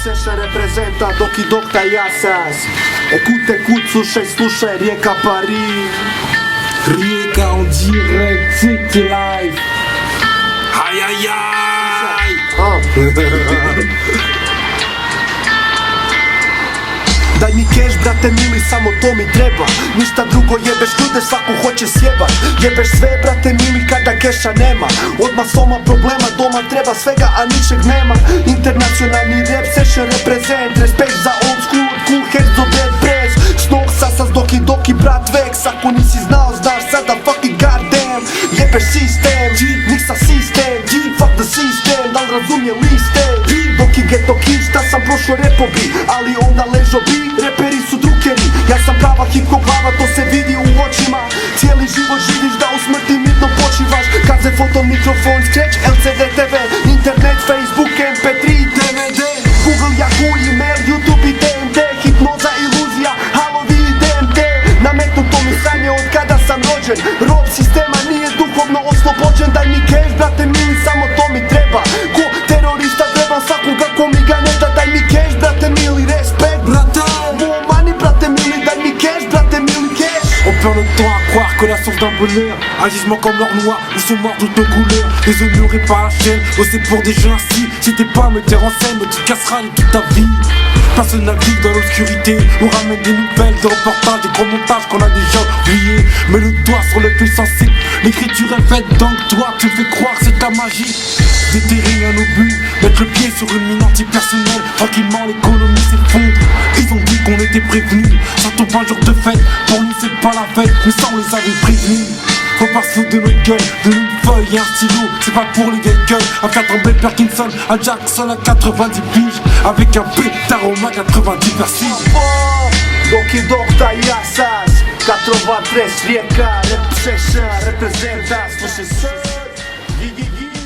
Session reprezenta dok i dokta jasas. Écoute, slušaj, Rijeka Paris. Rijeka en direct, City Live. Aïe aïe aïe. Daj mi keš, brate mili, samo to mi treba. Ništa drugo, jebeš ljude, svaku hoće sjebat. Jebeš sve, brate mili, kada keša nema. Odmah soma problema, doma treba svega, a ničeg nema. Internacionalni rap session reprezent. Respekt za old school, cool heads do dead press. Snog sasas doki, brat Vex. Ako nisi znao, znaš sada, fucking goddamn. Jebeš sistem, nik sa sistem. Fuck the system, dal razumije liste. Doki geto kid, šta sam prošao repobi, ali onda ležo bi. Reperi su drukeri, ja sam prava hip-hop glava, to se vidi u očima. Cijeli život živiš da u smrti mirno počivaš. Kaze, foto, mikrofon, scratch, LCD TV, internet, Facebook, MP3, DVD, Google, Yahoo, email, YouTube i DMD. Hipnoza, iluzija, halovi i DMD. Nametnuto mi sanje od kada sam rođen. Rob sistema nije duhovno oslobođen. Daj mi cash, brate mili, samo to mi treba. Ko terorista trebam svakoga ko mi ga ne da. Daj mi cash, brate mili, respekt, brate. On perd le temps à croire que la source d'un bonheur un gisement comme l'or noir où sont morts toutes nos couleurs. Déshonoré par la chaîne, c'est pour des jeux ainsi. Si t'es pas à me dire en scène, tu casseras de toute ta vie. Personne navigue dans l'obscurité. On ramène des nouvelles, des reportages, des gros montages qu'on a déjà oubliés. Mets le doigt sur le plus sensible. L'écriture est faite donc toi, tu fais croire que c'est ta magie. Déterrer un obus, mettre le pied sur une mine antipersonnelle. Tranquillement l'économie s'effondre. Ils ont dit qu'on était prévenus. Ça tombe un jour de fête, pour nous c'est pas la fête, mais ça on les avait prévenus. Faut pas se foutre de notre gueule, de une feuille et un stylo. C'est pas pour les vieilles gueules. À faire tomber Parkinson, à Jackson à 90 piges. Avec un pétard au max 90 persil. Doki dokta jasas 93 Rijeka, rep session reprezenta. Slušaj sad.